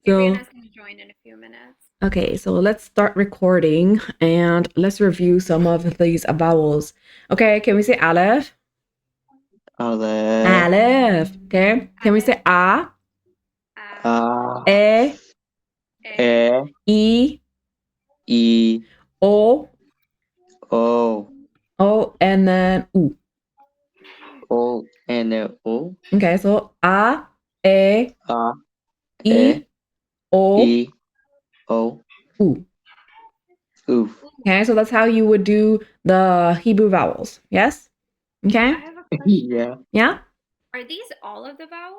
So, Viviana's going to join in a few minutes. okay, so let's start recording and let's review some of these vowels. Okay, can we say Aleph? Aleph. Aleph. Okay, can we say A? E, E, I, O, O, and then U. O, and O. Okay, so A, E, A, I, O, E, O, U. U. Okay, so that's how you would do the Hebrew vowels. Yes? Okay? I have a question. Yeah. Yeah? Are these all of the vowels?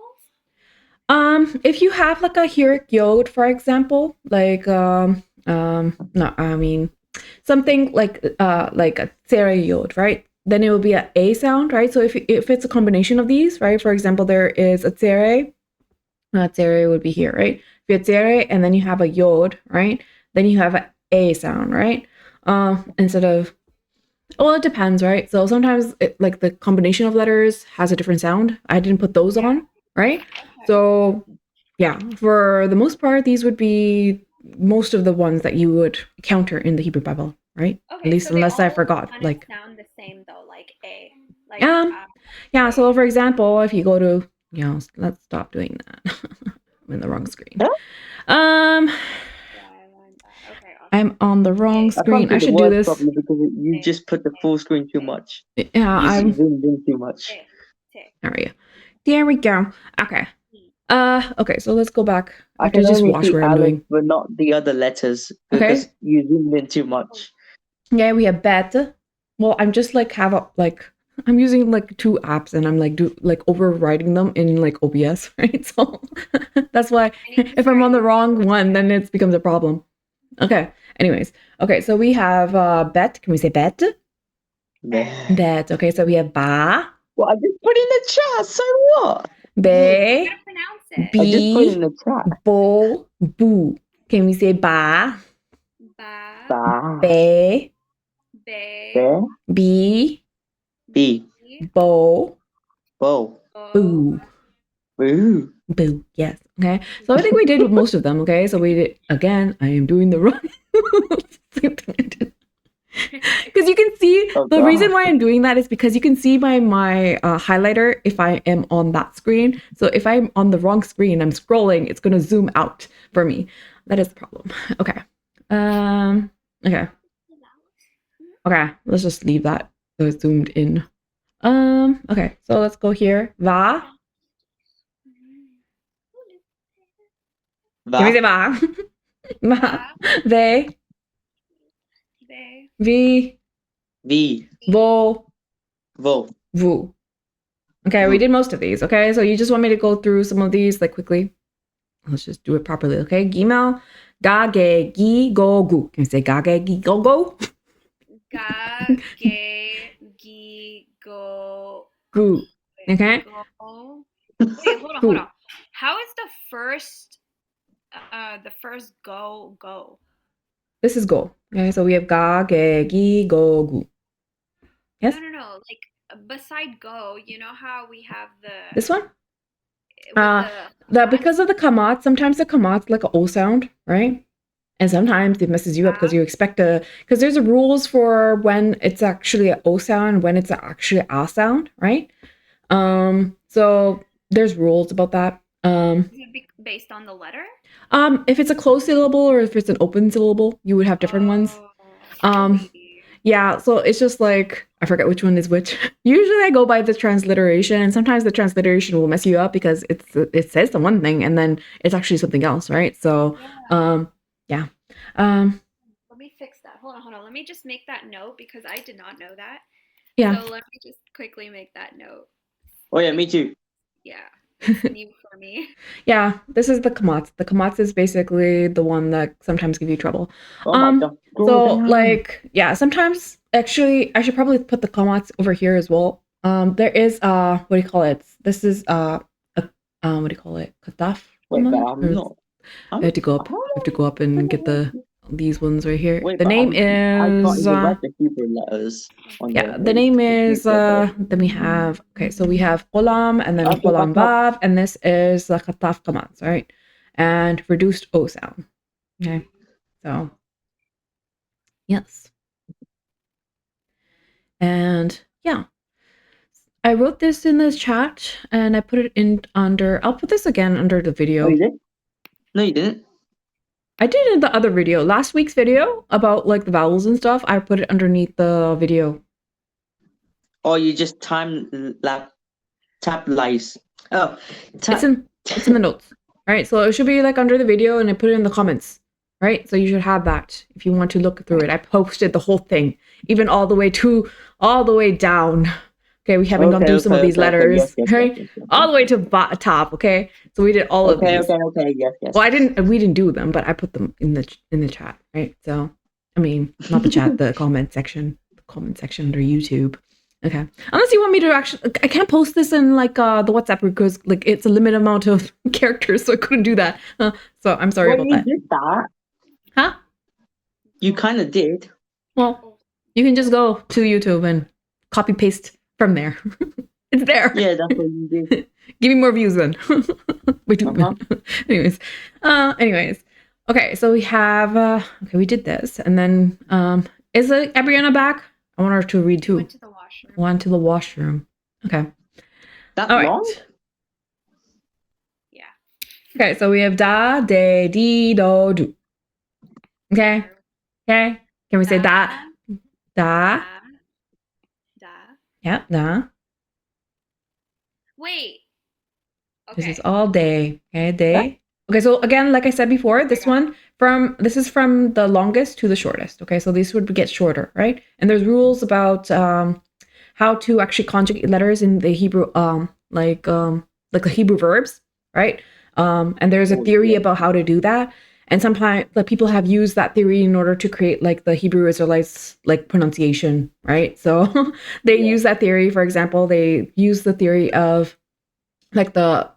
If you have like a Hirik yod, for example, like no, I mean something like a Tsere yod, right? Then it will be a sound, right? So if it's a combination of these, right? For example, there is a Tsere would be here, right? If you have Tsere and then you have a yod, right? Then you have a sound, right? Instead of, well, it depends, right? So sometimes like the combination of letters has a different sound. I didn't put those on, right? Okay. So yeah, for the most part, these would be most of the ones that you would encounter in the Hebrew Bible, right? Okay, At least so they unless I all forgot, kind of like sound the same though, like A. Like yeah. So for example, if you go to, let's stop doing that. I'm in the wrong screen. Huh? Okay, awesome. I'm on the wrong screen. I should do this properly because you just put the full screen too much. Yeah, I'm zoomed in too much. There we go. Okay. Okay, so let's go back. I have can to just only watch see what I'm doing. but not the other letters because you zoomed in too much. Yeah, we have bet. Well, I'm just like I'm using like two apps and I'm like overriding them in like OBS, right? So that's why if I'm on the wrong one, then it becomes a problem. Okay. Anyways, okay, so we have bet. Can we say bet? Bet. Okay, so we have ba. Well, I just put in the chat. So what? Be. Pronounce it. I just put in the chat. Bo. Boo. Can we say ba? Ba. Be. Be. B. B. Bo. Bo. Boo. Boo. Boo. Yes. Okay. So I think we did most of them. Okay. So we did again. I am doing the wrong. Because you can see the reason why I'm doing that is because you can see my highlighter if I am on that screen. So if I'm on the wrong screen, I'm scrolling, it's going to zoom out for me. That is the problem. Okay. Okay. Okay. Let's just leave that so it's zoomed in. Okay. So let's go here. Va. Can we say va? Va. Ve. V. V. Vo. Vo. Vu. Okay, we did most of these. Okay, so you just want me to go through some of these like quickly? Let's just do it properly. Okay, Gmail. Ga ge gi go gu. Can you say ga ge gi go go? Ga ge gi go gu. Okay. Go. Wait, hold on. How is the first go? This is go. Okay, so we have ga ge gi go gu. Yes. No. Like beside go, you know how we have this one. Because of the kamat, sometimes the kamat's like an O sound, right? And sometimes it messes you up because you expect because there's rules for when it's actually an O sound, when it's actually a sound, right? So there's rules about that. Is it based on the letter? If it's a closed syllable or if it's an open syllable, you would have different ones. Yeah, so it's just like, I forget which one is which. Usually I go by the transliteration, and sometimes the transliteration will mess you up because it says the one thing and then it's actually something else, right? So, yeah. Let me fix that. Hold on. Let me just make that note because I did not know that. Yeah. So let me just quickly make that note. Oh yeah, me too. Yeah, it's new for me. Yeah, this is the kamats. The kamats is basically the one that sometimes give you trouble. Oh my God. So like, yeah, sometimes actually I should probably put the kamats over here as well. There is what do you call it? This is what do you call it? Kataf. Wait, but I'm not. I have to go up. I have to go up and get these ones right here. Wait, the name is. I can't even write the Hebrew letters. The name is. Then we have. Okay, so we have Olam and then Olam Vav, and this is the Kataf Kamats, right? and reduced O sound. Okay, so yes. And yeah, I wrote this in the chat and I put it in under, I'll put this again under the video. Oh, you did? No, you didn't. I did it in the other video. Last week's video about like the vowels and stuff, I put it underneath the video. Or you just tap lice. Oh, It's in the notes, right? So it should be like under the video and I put it in the comments, right? So you should have that if you want to look through it. I posted the whole thing, even all the way down. Okay, we haven't gone through some of these letters, right? All the way to top. Okay, so we did all of these. Okay, yes. Well, we didn't do them, but I put them in the chat, right? So, I mean, not the chat, the comment section under YouTube. Okay, unless you want me to actually, I can't post this in like the WhatsApp because like it's a limited amount of characters, so I couldn't do that. So I'm sorry about that. You did that. Huh? You kind of did. Well, you can just go to YouTube and copy paste from there. It's there. Yeah, that's what you did. Give me more views then. Wait, anyways. Okay, so we have okay, we did this, and then is Abriana back? I want her to read too. Went to the washroom. Went to the washroom. Okay. That All right. long? Yeah. Okay, so we have da, de, di, do, do. Okay. Okay. Can we say da? Da. Da. Yeah, da. Wait. Okay. This is all day. Okay, day. Okay, so again, like I said before, this is from the longest to the shortest. Okay, so these would get shorter, right? And there's rules about how to actually conjugate letters in the Hebrew, like the Hebrew verbs, right? And there's a theory about how to do that. And sometimes like people have used that theory in order to create like the Hebrew Israelites like pronunciation, right? So they use that theory. For example, they use the theory of like the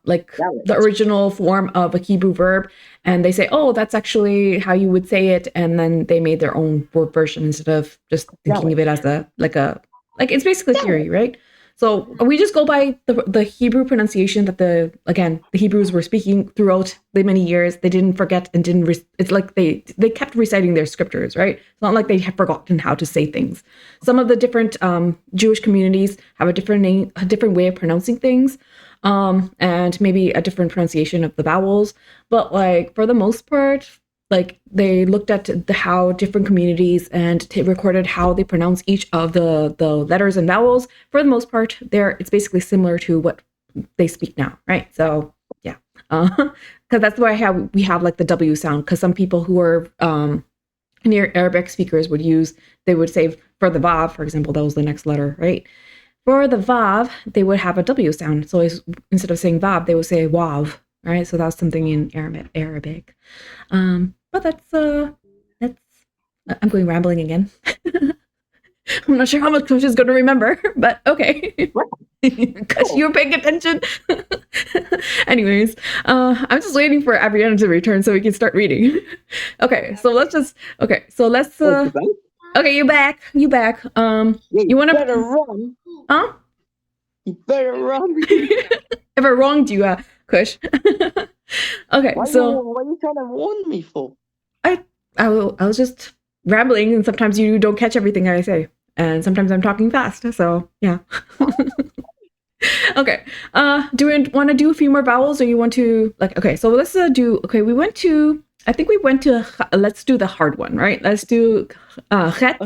original form of a Hebrew verb, and they say, oh, that's actually how you would say it, and then they made their own word version instead of just thinking of it as it's basically theory, right? So we just go by the Hebrew pronunciation that the Hebrews were speaking throughout the many years. They didn't forget and it's like they kept reciting their scriptures, right? It's not like they have forgotten how to say things. Some of the different Jewish communities have a different name, a different way of pronouncing things. And maybe a different pronunciation of the vowels, but like for the most part, like they looked at how different communities and recorded how they pronounce each of the letters and vowels. For the most part, it's basically similar to what they speak now, right? So yeah, because that's why we have like the W sound. Because some people who are near Arabic speakers they would say for the Vav, for example, that was the next letter, right? For the Vav, they would have a W sound. So instead of saying Vav, they would say Wav, right? So that's something in Arabic. But that's I'm going rambling again. I'm not sure how much Coach is going to remember, but okay. Because you're paying attention. Anyways, I'm just waiting for Abriana to return so we can start reading. Okay, so let's okay, you back. You want to better run? Huh? You better run. If I wronged you, Kush. Okay, what are you trying to warn me for? I was just rambling, and sometimes you don't catch everything I say, and sometimes I'm talking fast. So yeah. Okay. Do we want to do a few more vowels, or you want to Okay, so let's do. Okay, I think we went to. Let's do the hard one, right? Let's do chet.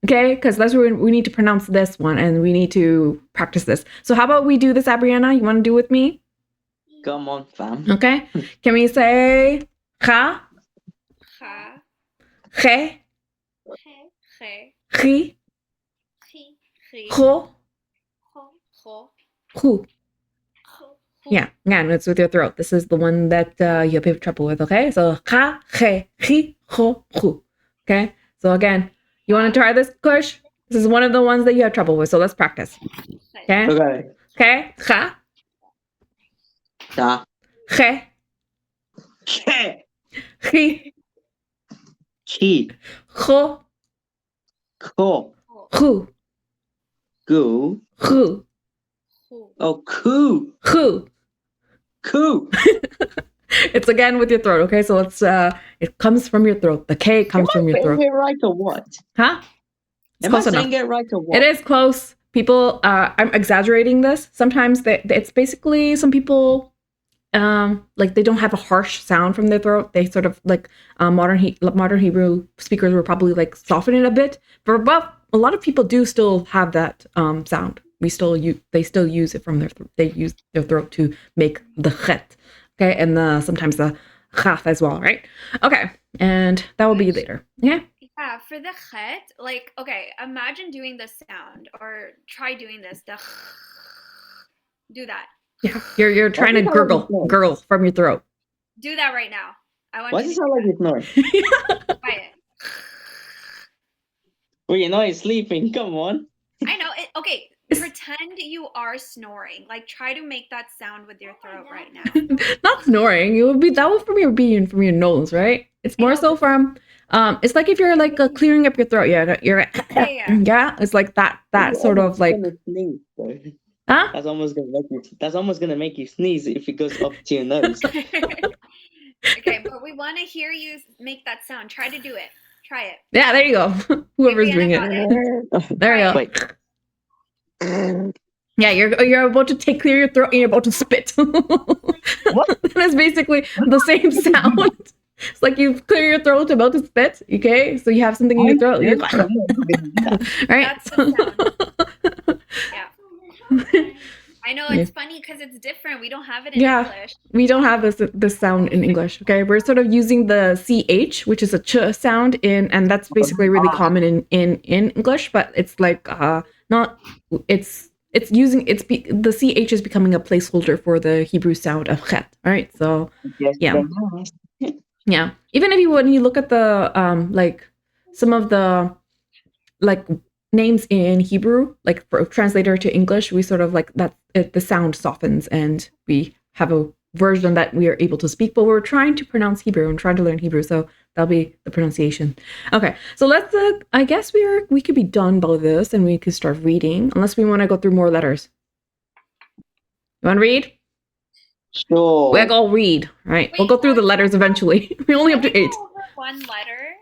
Okay, because that's where we need to pronounce this one, and we need to practice this. So how about we do this, Abriana? You want to do with me? Come on, fam. Okay. Can we say cha? Cha. Che. Che. Chi. Chi. Cho. Cho. Hu. Yeah, it's with your throat. This is the one that you have trouble with, okay? So cha, che, chi, cho, hu. Okay? So again, you want to try this, Kush? This is one of the ones that you have trouble with, so let's practice. Okay? Okay? Cha. Da. Che. Che. Chi. Chi. Cho. Ko. Hu. Gu. Hu. Oh, coo. Hu. Coo. It's again with your throat. Okay, so it's it comes from your throat. The K comes from your throat. Am I saying it right or what? Huh? It's Am close I enough. saying it right or what? It is close. People, I'm exaggerating this. Sometimes it's basically some people, like they don't have a harsh sound from their throat. They sort of like modern Hebrew speakers will probably like soften it a bit. But a lot of people do still have that sound. They still use it from their they use their throat to make the chet. Okay, and sometimes the chaf as well, right? Okay, and that will be later. Yeah. Yeah, for the chet, like, okay, imagine doing the sound or try doing this. Do that. Yeah, you're trying to Why does it sound like it's gurgle from your throat. Do that right now. I want Why you does to it sound like it's not? try it. Well, you know he's sleeping. Come on. I know it. Okay, pretend you are snoring. Like, try to make that sound with your throat right now. Not snoring. It would be that would from your nose, right? It's more so from it's like if you're like clearing up your throat. Yeah, you're yeah. It's like that sort of like Sneeze, huh? That's almost gonna make you sneeze if it goes up to your nose. Okay, but we want to hear you make that sound. Try to do it. Try it. Yeah, there you go. Whoever's doing it. There you go. Wait. Yeah, you're about to clear your throat and you're about to spit. What? That's basically the same sound. It's like you clear your throat about to spit. Okay, so you have something in your throat. You're like, right? That's the sound. Yeah. I know it's funny because it's different. We don't have it in English. We don't have this sound in English. Okay, we're sort of using the ch, which is a ch sound and that's basically really common in English, but it's like not it's using the ch is becoming a placeholder for the Hebrew sound of chet. All right, so yeah. Even if when you look at the like some of the like names in Hebrew, like for translator to English, we sort of like that the sound softens and we have a version that we are able to speak, but we're trying to pronounce Hebrew and trying to learn Hebrew, so that'll be the pronunciation. Okay, so let's I guess we could be done by this and we could start reading, unless we want to go through more letters. You want to read? Sure. We'll go read. Right. We'll go through the letters eventually. We only up to 8. One letter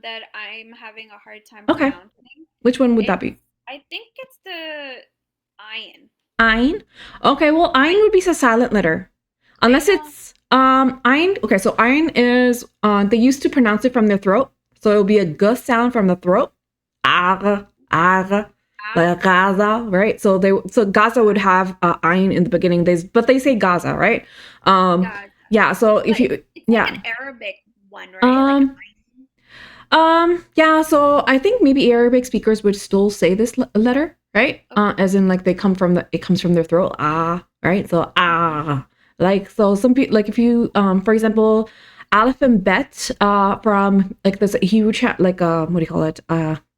that I'm having a hard time pronouncing. Which one would that be? I think it's the ayin. Ayin? Okay, well, ayin would be a silent letter. Unless it's ayin. Okay, so ayin is they used to pronounce it from their throat. So it'll be a g sound from the throat. Aga, like Gaza, right? So Gaza would have ayin in the beginning. But they say Gaza, right? Yeah. So if you it's like an Arabic one, right? Yeah. So I think maybe Arabic speakers would still say this letter, right? Okay. As in like it comes from their throat. Right? So like so some people like if you for example Aleph and Bet from like this Hebrew like what do you call it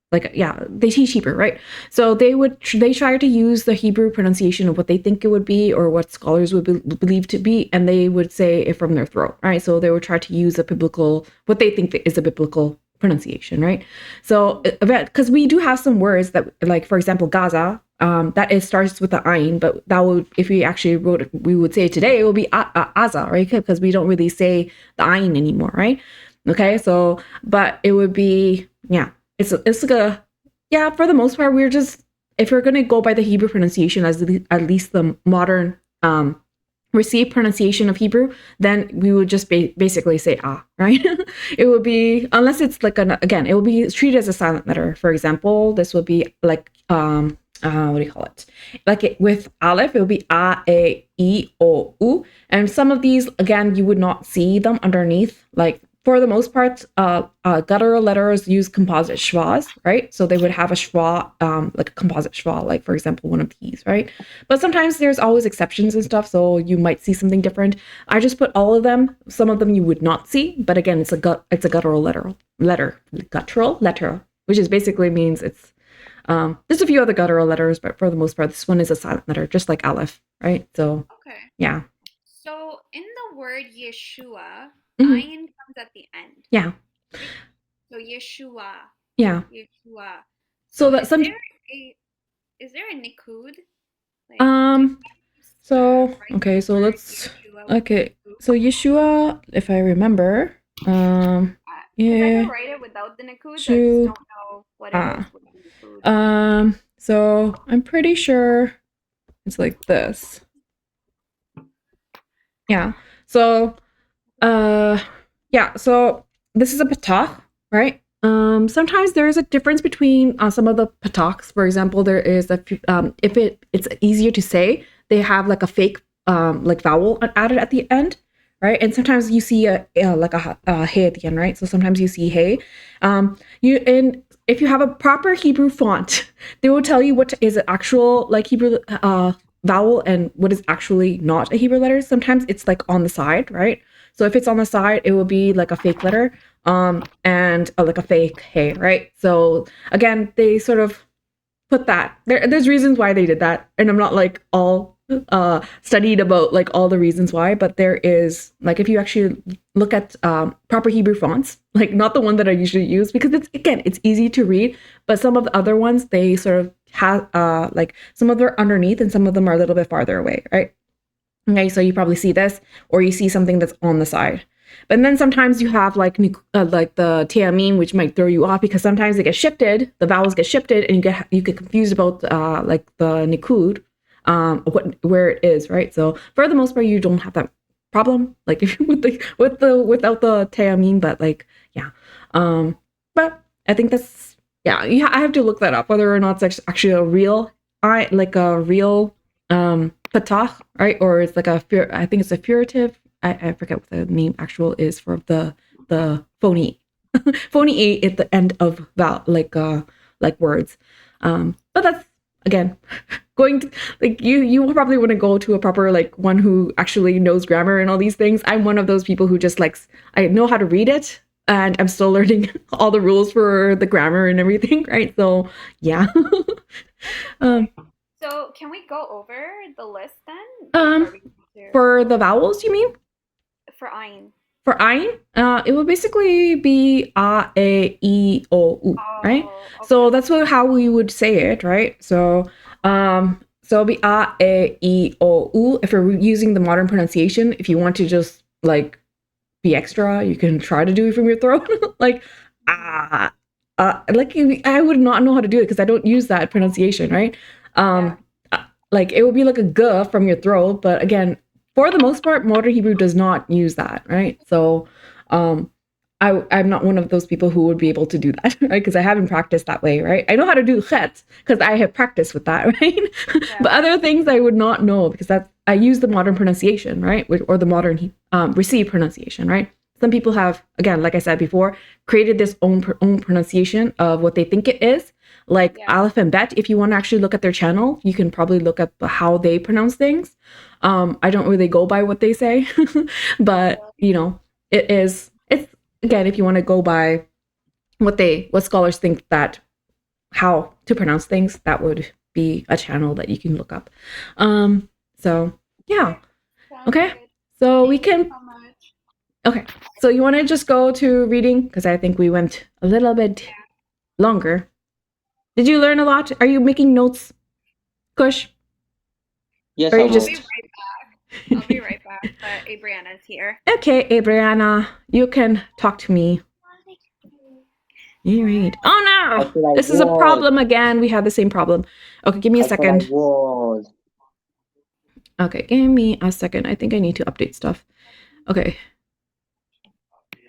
they teach Hebrew, right? So they try to use the Hebrew pronunciation of what they think it would be or what scholars would believe to be, and they would say it from their throat, right? So they would try to use what they think is a biblical pronunciation, right? So because we do have some words that, like for example, Gaza, that starts with the ayin, but that would, if we actually wrote it, we would say today it will be Aza, right? Because we don't really say the ayin anymore, right? Okay, so but it would be It's like for the most part, we're just, if we're going to go by the Hebrew pronunciation as at least the modern received pronunciation of Hebrew, then we would just basically say right? It would be, unless it's like it would be treated as a silent letter. For example, this would be like what do you call it? Like with Aleph, it would be a, e, o, u, and some of these again you would not see them underneath. Like for the most part, guttural letters use composite schwas, right? So they would have a schwa, like a composite schwa, like for example, one of these, right? But sometimes there's always exceptions and stuff, so you might see something different. I just put all of them. Some of them you would not see, but again, it's a guttural letter, which is basically means it's. There's a few other guttural letters, but for the most part, this one is a silent letter, just like Aleph, right? So yeah. So in the word Yeshua. Mm-hmm. Ayin comes at the end. Yeah. So Yeshua. Yeah. Yeshua. So that is there a nikud? So, okay, so let's, okay, so Yeshua, if I remember, yeah. I can write it without the Nikud, I just don't know what it is with the Nikud. So I'm pretty sure it's like this. Yeah. So, yeah, so this is a patach, right? Sometimes there is a difference between some of the patachs. For example, there is a if it's easier to say, they have like a fake like vowel added at the end, right? And sometimes you see like a hey at the end, right? So sometimes you see hey. If you have a proper Hebrew font, they will tell you what is an actual like Hebrew vowel and what is actually not a Hebrew letter. Sometimes it's like on the side, right? So if it's on the side, it will be like a fake letter, and like a fake hey, right? So again, they sort of put that there's reasons why they did that, and I'm not like all studied about like all the reasons why, but there is like if you actually look at proper Hebrew fonts, like not the one that I usually use because it's easy to read, but some of the other ones they sort of have like some of them are underneath and some of them are a little bit farther away, right? Okay, so you probably see this, or you see something that's on the side. But then sometimes you have like the teamim, which might throw you off because sometimes they get shifted, the vowels get shifted, and you get confused about like the nikud, where it is, right? So for the most part, you don't have that problem, like without the teamim, but like yeah, but I think that's I have to look that up whether or not it's actually a real patach, right? Or it's like I think it's a furtive. I forget what the name actual is for the phony phony a at the end of like words. But that's again going to like you probably want to go to a proper like one who actually knows grammar and all these things. I'm one of those people who just like I know how to read it and I'm still learning all the rules for the grammar and everything, right? So yeah. So can we go over the list then? For the vowels, you mean? For ayin. For ayin, it will basically be a, e, o, u, right? Okay. So that's how we would say it, right? So it'll be a, e, o, u. If you're using the modern pronunciation, if you want to just like be extra, you can try to do it from your throat, like like I would not know how to do it because I don't use that pronunciation, right? Like it would be like a g from your throat, but again, for the most part, modern Hebrew does not use that, right? So I'm not one of those people who would be able to do that, right? Because I haven't practiced that way, right? I know how to do chet because I have practiced with that, right? But other things I would not know because I use the modern pronunciation, right? Or the modern received pronunciation, right? Some people have, again, like I said before, created this own pronunciation of what they think it is. Like Aleph and Bet, if you want to actually look at their channel, you can probably look at how they pronounce things. I don't really go by what they say, but you know, it's again, if you want to go by what scholars think that how to pronounce things, that would be a channel that you can look up. So yeah. Okay. So we can. Okay. So you want to just go to reading because I think we went a little bit longer. Did you learn a lot? Are you making notes, Kush? Yes, I'll be right back. But Abriana's here. Okay, Abriana, you can talk to me. You read. Oh no! This is a problem again. We have the same problem. Okay, give me a second. Okay, give me a second. I think I need to update stuff. Okay.